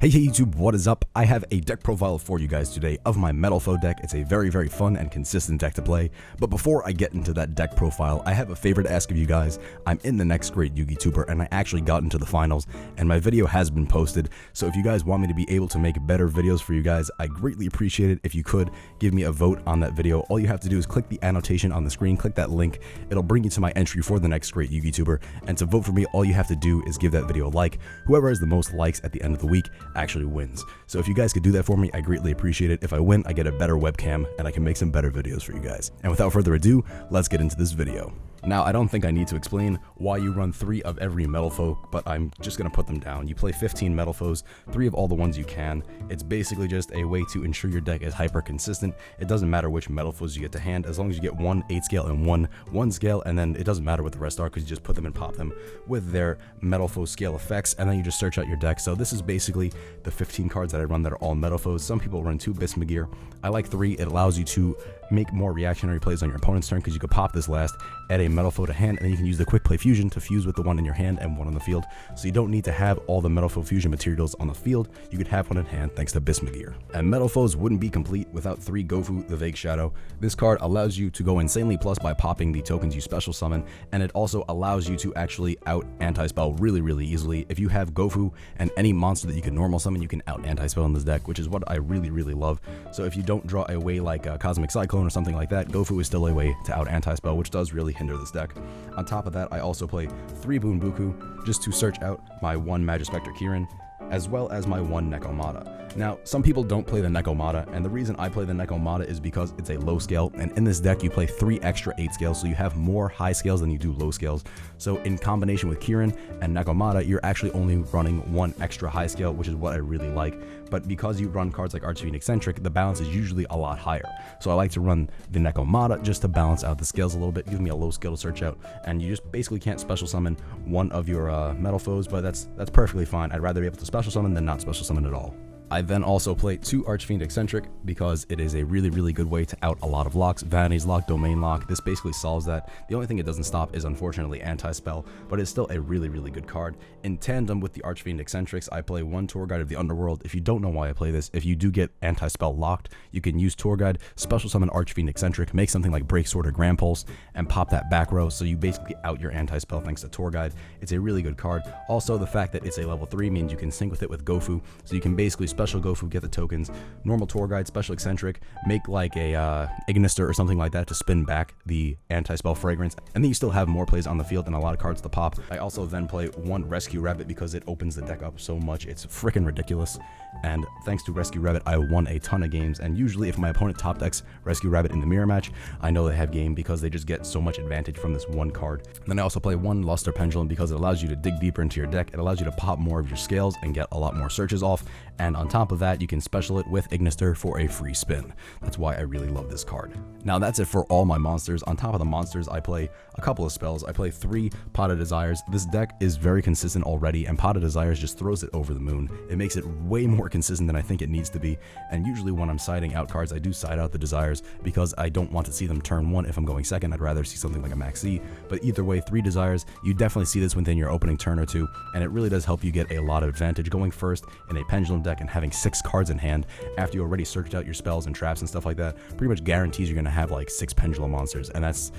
Hey YouTube, what is up? I have a deck profile for you guys today of my Metalfoes deck. It's a very fun and consistent deck to play. But before I get into that deck profile, I have a favor to ask of you guys. I'm in the next great Yugi Tuber and I actually got into the finals and my video has been posted. So if you guys want me to be able to make better videos for you guys, I greatly appreciate it if you could give me a vote on that video. All you have to do is click the annotation on the screen, click that link. It'll bring you to my entry for the next great Yugi Tuber. And to vote for me, all you have to do is give that video a like. Whoever has the most likes at the end of the week actually wins. So if you guys could do that for me, I greatly appreciate it. If I win, I get a better webcam and I can make some better videos for you guys. And without further ado, let's get into this video. Now, I don't think I need to explain why you run 3 of every Metalfoes, but I'm just going to put them down. You play 15 Metalfoes, 3 of all the ones you can. It's basically just a way to ensure your deck is hyper consistent. It doesn't matter which Metalfoes you get to hand, as long as you get 1 8 scale and 1 1 scale, and then it doesn't matter what the rest are because you just put them and pop them with their Metalfoes scale effects, and then you just search out your deck. So this is basically the 15 cards that I run that are all Metalfoes. Some people run 2 Bismugear. I like 3. It allows you to make more reactionary plays on your opponent's turn because you could pop this last, add a Metalfoes to hand, and then you can use the quick play fusion to fuse with the one in your hand and one on the field. So you don't need to have all the Metalfoes fusion materials on the field. You could have one in hand thanks to Bismugear. And Metalfoes wouldn't be complete without 3 Gofu, the Vague Shadow. This card allows you to go insanely plus by popping the tokens you special summon, and it also allows you to actually out anti-spell really easily. If you have Gofu and any monster that you can normal summon, you can out anti-spell in this deck, which is what I really love. So if you don't draw a way like a Cosmic Cyclone or something like that, Gofu is still a way to out anti-spell, which does really hinder this deck. On top of that, I also play 3 Bunbuku just to search out my 1 Magispector Kirin, as well as my 1 Nekomata. Now, some people don't play the Nekomata, and the reason I play the Nekomata is because it's a low scale, and in this deck you play 3 extra 8 scales, so you have more high scales than you do low scales. So in combination with Kirin and Nekomata, you're actually only running 1 extra high scale, which is what I really like. But because you run cards like Archfiend Eccentric, the balance is usually a lot higher. So I like to run the Nekomata just to balance out the scales a little bit, give me a low scale to search out, and you just basically can't special summon one of your Metalfoes, but that's perfectly fine. I'd rather be able to special summon than not special summon at all. I then also play 2 Archfiend Eccentric because it is a really good way to out a lot of locks. Vanity's Lock, Domain Lock, this basically solves that. The only thing it doesn't stop is unfortunately anti-spell, but it's still a really good card. In tandem with the Archfiend Eccentrics, I play 1 Tour Guide of the Underworld. If you don't know why I play this, if you do get anti-spell locked, you can use Tour Guide, special summon Archfiend Eccentric, make something like Break Sword or Grand Pulse, and pop that back row, so you basically out your anti-spell thanks to Tour Guide. It's a really good card. Also, the fact that it's a level 3 means you can sync with it with Gofu, so you can basically special Gofu, get the tokens, normal Tour Guide, special Eccentric, make like a Ignister or something like that to spin back the anti-spell fragrance, and then you still have more plays on the field and a lot of cards to pop. I also then play 1 Rescue Rabbit because it opens the deck up so much, it's freaking ridiculous, and thanks to Rescue Rabbit, I won a ton of games, and usually if my opponent top decks Rescue Rabbit in the mirror match, I know they have game because they just get so much advantage from this 1 card. And then I also play 1 Luster Pendulum because it allows you to dig deeper into your deck, it allows you to pop more of your scales and get a lot more searches off, and on top of that, you can special it with Ignister for a free spin. That's why I really love this card. Now that's it for all my monsters. On top of the monsters, I play a couple of spells. I play 3 Pot of Desires. This deck is very consistent already, and Pot of Desires just throws it over the moon. It makes it way more consistent than I think it needs to be, and usually when I'm siding out cards, I do side out the Desires because I don't want to see them turn 1 if I'm going second. I'd rather see something like a Maxi, but either way, 3 Desires, you definitely see this within your opening turn or 2, and it really does help you get a lot of advantage going first in a Pendulum deck and having 6 cards in hand after you already searched out your spells and traps and stuff like that. Pretty much guarantees you're going to have like 6 Pendulum monsters, and that's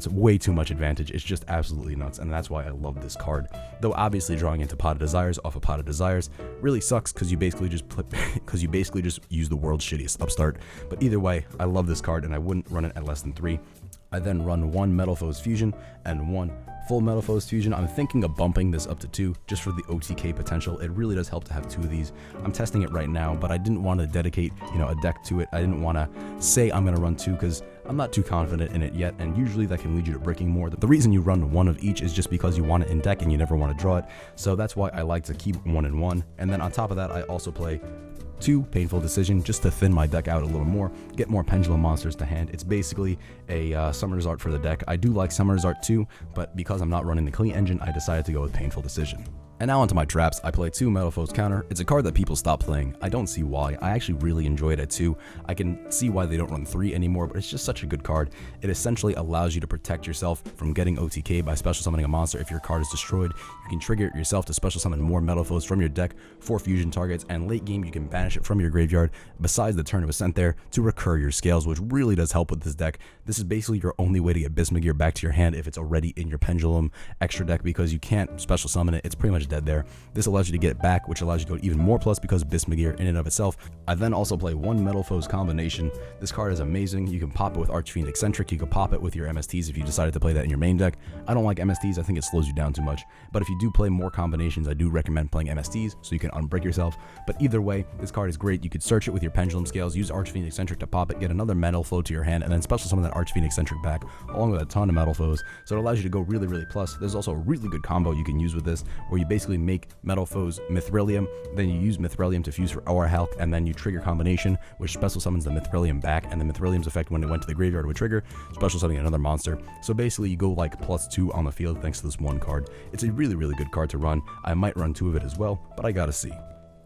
way too much advantage. It's just absolutely nuts, and that's why I love this card. Though obviously drawing into Pot of Desires off of Pot of Desires really sucks because you basically just use the world's shittiest upstart. But either way, I love this card and I wouldn't run it at less than 3. I then run 1 Metalfoes Fusion and 1 full Metalfoes Fusion. I'm thinking of bumping this up to 2 just for the OTK potential. It really does help to have 2 of these. I'm testing it right now, but I didn't want to dedicate, a deck to it. I didn't want to say I'm going to run 2 because I'm not too confident in it yet, and usually that can lead you to breaking more. The reason you run 1 of each is just because you want it in deck and you never want to draw it. So that's why I like to keep 1 and 1. And then on top of that, I also play 2 Painful Decision just to thin my deck out a little more, get more Pendulum monsters to hand. It's basically a Summoner's Art for the deck. I do like Summoner's Art too, but because I'm not running the clean engine, I decided to go with Painful Decision. And now onto my traps. I play 2 Metalfoes Counter. It's a card that people stop playing. I don't see why. I actually really enjoy it at 2. I can see why they don't run 3 anymore, but it's just such a good card. It essentially allows you to protect yourself from getting OTK by special summoning a monster if your card is destroyed. You can trigger it yourself to special summon more Metalfoes from your deck for fusion targets, and late game you can banish it from your graveyard besides the turn it was sent there to recur your scales, which really does help with this deck. This is basically your only way to get Bismugear back to your hand if it's already in your Pendulum extra deck, because you can't special summon it. It's pretty much dead there. This allows you to get it back, which allows you to go even more plus because Bismugear in and of itself. I then also play 1 Metalfoes combination. This card is amazing. You can pop it with Archfiend Eccentric. You can pop it with your MSTs if you decided to play that in your main deck. I don't like MSTs. I think it slows you down too much. But if you do play more combinations, I do recommend playing MSTs so you can unbreak yourself. But either way, this card is great. You could search it with your Pendulum Scales, use Archfiend Eccentric to pop it, get another Metalfoe to your hand, and then special summon that Archfiend Eccentric back along with a ton of Metalfoes. So it allows you to go really, really plus. There's also a really good combo you can use with this where you basically make Metalfoes Mithrilium, then you use Mithrilium to fuse for Aura Hulk, and then you trigger combination, which special summons the Mithrilium back, and the Mithrilium's effect when it went to the graveyard would trigger, special summoning another monster. So basically you go like +2 on the field thanks to this one card. It's a really, really good card to run. I might run 2 of it as well, but I gotta see.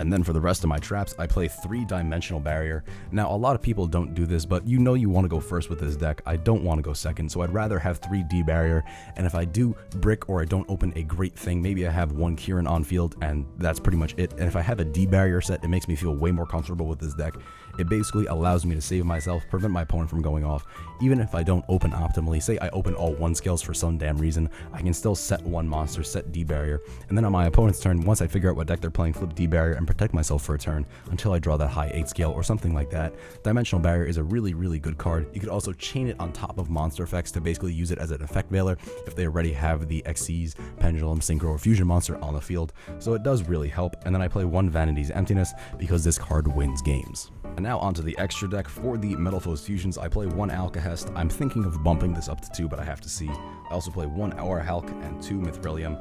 And then for the rest of my traps, I play 3-dimensional barrier. Now, a lot of people don't do this, but you know you want to go first with this deck. I don't want to go second, so I'd rather have 3D barrier. And if I do brick or I don't open a great thing, maybe I have 1 Kieran on field, and that's pretty much it. And if I have a D barrier set, it makes me feel way more comfortable with this deck. It basically allows me to save myself, prevent my opponent from going off. Even if I don't open optimally, say I open all 1 scales for some damn reason, I can still set 1 monster, set D barrier, and then on my opponent's turn, once I figure out what deck they're playing, flip D barrier and protect myself for a turn until I draw that high 8 scale or something like that. Dimensional Barrier is a really, really good card. You could also chain it on top of monster effects to basically use it as an effect veiler if they already have the Xyz, Pendulum, Synchro, or Fusion monster on the field. So it does really help. And then I play 1 Vanity's Emptiness because this card wins games. And now onto the extra deck. For the Metalfoes fusions, I play 1 Alcahest. I'm thinking of bumping this up to 2, but I have to see. I also play 1 Aura Hulk and 2 Mithrilium.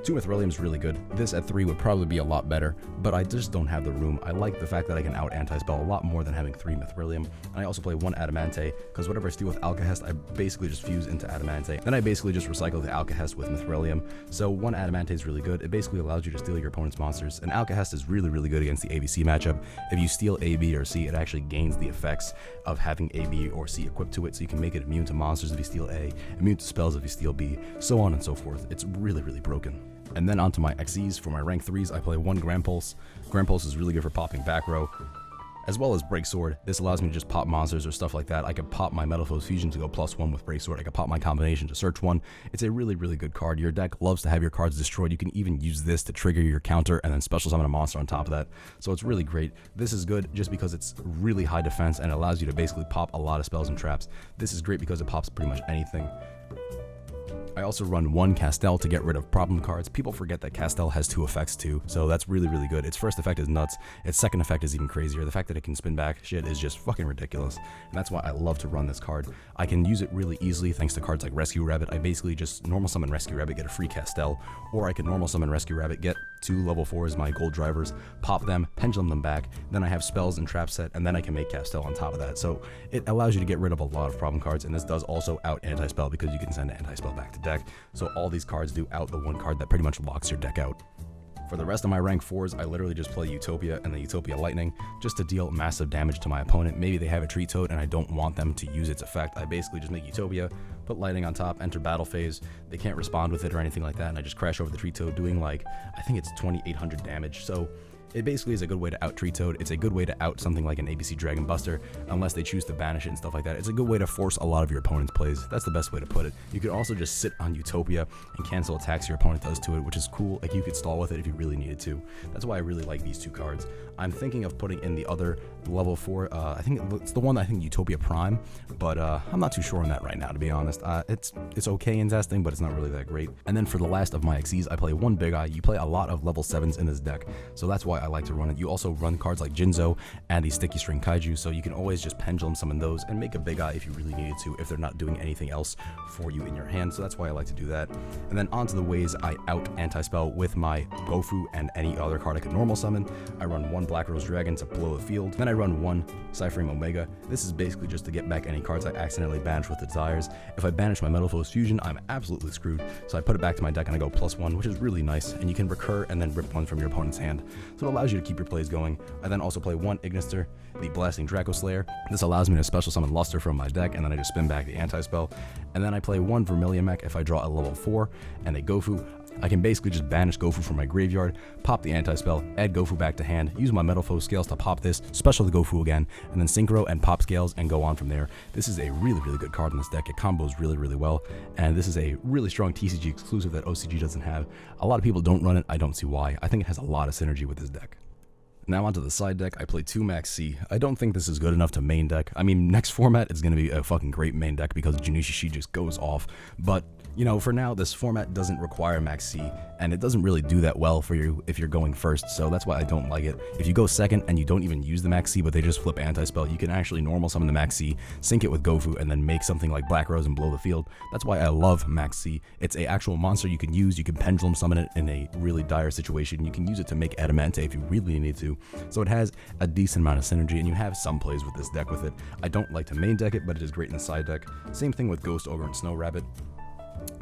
2 Mithrilium is really good. This at 3 would probably be a lot better, but I just don't have the room. I like the fact that I can out anti-spell a lot more than having 3 Mithrilium. And I also play 1 Adamante, because whatever I steal with Alcahest, I basically just fuse into Adamante. Then I basically just recycle the Alcahest with Mithrilium. So 1 Adamante is really good. It basically allows you to steal your opponent's monsters. And Alcahest is really, really good against the ABC matchup. If you steal A, B, or C, it actually gains the effects of having A, B, or C equipped to it, so you can make it immune to monsters if you steal A, immune to spells if you steal B, so on and so forth. It's really, really broken. And then onto my XEs. For my rank 3s, I play 1 Grand Pulse. Grand Pulse is really good for popping back row, as well as Break Sword. This allows me to just pop monsters or stuff like that. I could pop my Metalfoes Fusion to go +1 with Break Sword. I could pop my combination to search 1. It's a really, really good card. Your deck loves to have your cards destroyed. You can even use this to trigger your counter and then special summon a monster on top of that. So it's really great. This is good just because it's really high defense and it allows you to basically pop a lot of spells and traps. This is great because it pops pretty much anything. I also run 1 Castel to get rid of problem cards. People forget that Castel has 2 effects too, so that's really, really good. Its first effect is nuts. Its second effect is even crazier. The fact that it can spin back shit is just fucking ridiculous, and that's why I love to run this card. I can use it really easily thanks to cards like Rescue Rabbit. I basically just normal summon Rescue Rabbit, get a free Castel, or I can normal summon Rescue Rabbit, get 2 level 4s, my gold drivers, pop them, pendulum them back, then I have spells and trap set, and then I can make Castel on top of that. So it allows you to get rid of a lot of problem cards, and this does also out anti-spell because you can send an anti-spell back to deck. So all these cards do out the 1 card that pretty much locks your deck out. For the rest of my rank 4s, I literally just play Utopia and the Utopia Lightning just to deal massive damage to my opponent. Maybe they have a Treat Toad and I don't want them to use its effect. I basically just make Utopia, put Lightning on top, enter battle phase. They can't respond with it or anything like that, and I just crash over the Treat Toad doing like, I think it's 2800 damage. So it basically is a good way to out Treat Toad. It's a good way to out something like an ABC Dragon Buster, unless they choose to banish it and stuff like that. It's a good way to force a lot of your opponent's plays. That's the best way to put it. You could also just sit on Utopia and cancel attacks your opponent does to it, which is cool. Like, you could stall with it if you really needed to. That's why I really like these 2 cards. I'm thinking of putting in the other level 4. I think it's the one I think Utopia Prime, but I'm not too sure on that right now, to be honest. It's okay in testing, but it's not really that great. And then for the last of my XEs, I play 1 Big Eye. You play a lot of level 7s in this deck, so that's why I like to run it. You also run cards like Jinzo and the Sticky String Kaiju, so you can always just pendulum summon those and make a big eye if you really needed to, if they're not doing anything else for you in your hand, so that's why I like to do that. And then onto the ways I out anti-spell with my Gofu and any other card I could normal summon. I run one Black Rose Dragon to blow the field, then I run one Cyphering Omega. This is basically just to get back any cards I accidentally banished with Desires. If I banish my Metalfoes Fusion, I'm absolutely screwed, so I put it back to my deck and I go +1, which is really nice, and you can recur and then rip one from your opponent's hand, so it allows you to keep your plays going. I then also play one Ignister, the Blasting Draco Slayer. This allows me to special summon Luster from my deck, and then I just spin back the anti-spell, and then I play one Vermilion Mech if I draw a level 4 and a Gofu. I can basically just banish Gofu from my graveyard, pop the anti-spell, add Gofu back to hand, use my Metalfoes Scales to pop this, special the Gofu again, and then synchro and pop Scales and go on from there. This is a really good card in this deck. It combos really well, and this is a really strong TCG exclusive that OCG doesn't have. A lot of people don't run it. I don't see why. I think it has a lot of synergy with this deck. Now onto the side deck, I play 2 Max C. I don't think this is good enough to main deck. I mean, next format is going to be a fucking great main deck because Junishishi just goes off, but you know, for now, this format doesn't require Max C, and it doesn't really do that well for you if you're going first, so that's why I don't like it. If you go second and you don't even use the Max C, but they just flip anti-spell, you can actually normal summon the Max C, sync it with Gofu, and then make something like Black Rose and blow the field. That's why I love Max C. It's a actual monster you can use. You can pendulum summon it in a really dire situation. You can use it to make Adamante if you really need to. So it has a decent amount of synergy, and you have some plays with this deck with it. I don't like to main deck it, but it is great in the side deck. Same thing with Ghost Ogre and Snow Rabbit.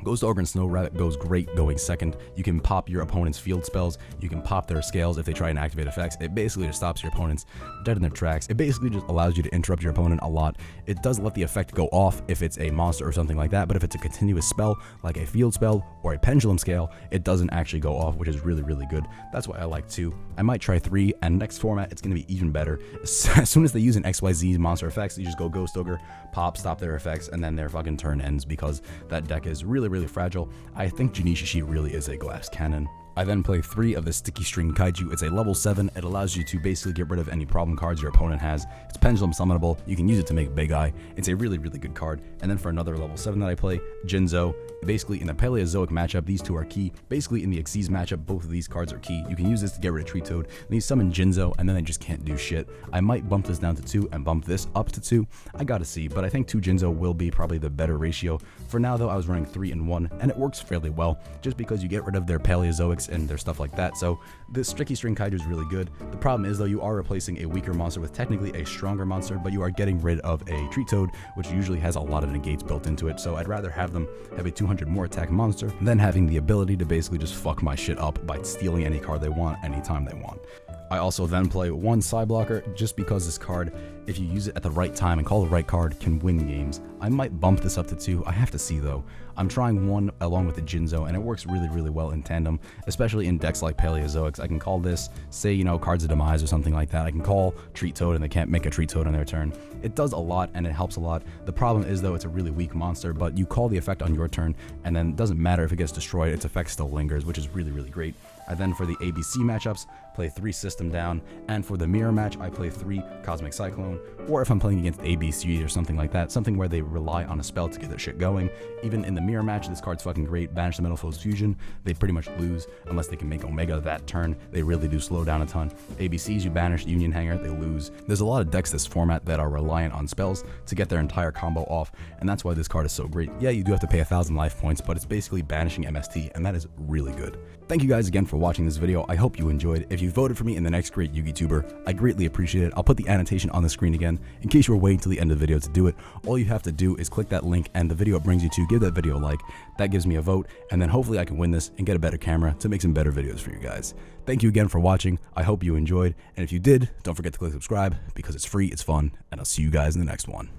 Ghost Ogre and Snow Rabbit goes great going second. You can pop your opponent's field spells, you can pop their scales if they try and activate effects. It basically just stops your opponents dead in their tracks. It basically just allows you to interrupt your opponent a lot. It does let the effect go off if it's a monster or something like that, but if it's a continuous spell, like a field spell or a pendulum scale, it doesn't actually go off, which is really good. That's why I like 2. I might try 3, and next format, it's going to be even better. As soon as they use an XYZ monster effects, you just go Ghost Ogre, pop, stop their effects, and then their fucking turn ends because that deck is really fragile. I think Junishishi really is a glass cannon. I then play 3 of the Sticky String Kaiju. It's a level 7. It allows you to basically get rid of any problem cards your opponent has. It's pendulum summonable. You can use it to make Big Eye. It's a really good card. And then for another level 7 that I play, Jinzo. Basically in the Paleozoic matchup, these two are key. Basically in the Xyz matchup, both of these cards are key. You can use this to get rid of Tree Toad. Then you summon Jinzo, and then they just can't do shit. I might bump this down to 2 and bump this up to 2. I gotta see, but I think 2 Jinzo will be probably the better ratio. For now though, I was running 3 and 1, and it works fairly well, just because you get rid of their Paleozoics and their stuff like that. So this Sticky String Kaiju is really good. The problem is though, you are replacing a weaker monster with technically a stronger monster, but you are getting rid of a Tree Toad, which usually has a lot of negates built into it. So I'd rather have them have a 200 more attack monster than having the ability to basically just fuck my shit up by stealing any card they want anytime they want. I also then play 1 Side Blocker just because this card, if you use it at the right time and call the right card, can win games. I might bump this up to 2. I have to see though. I'm trying 1 along with the Jinzo, and it works really well in tandem, especially in decks like Paleozoics. I can call this, say, you know, Cards of Demise or something like that. I can call Treat Toad and they can't make a Treat Toad on their turn. It does a lot and it helps a lot. The problem is though, it's a really weak monster, but you call the effect on your turn, and then it doesn't matter if it gets destroyed, its effect still lingers, which is really great. I then, for the ABC matchups, play 3 System Down, and for the Mirror match, I play 3 Cosmic Cyclone, or if I'm playing against ABC or something like that, something where they rely on a spell to get their shit going. Even in the Mirror match, this card's fucking great. Banish the Metalfoes Fusion, they pretty much lose, unless they can make Omega that turn. They really do slow down a ton. ABCs, you banish Union Hanger, they lose. There's a lot of decks this format that are reliant on spells to get their entire combo off, and that's why this card is so great. Yeah, you do have to pay 1,000 life points, but it's basically banishing MST, and that is really good. Thank you guys again for watching this video. I hope you enjoyed. If you voted for me in the next great Yugi tuber, I greatly appreciate it. I'll put the annotation on the screen again in case you were waiting till the end of the video to do it. All you have to do is click that link and the video it brings you to, give that video a like. That gives me a vote, and then hopefully I can win this and get a better camera to make some better videos for you guys. Thank you again for watching. I hope you enjoyed, and if you did, don't forget to click subscribe because it's free, it's fun, and I'll see you guys in the next one.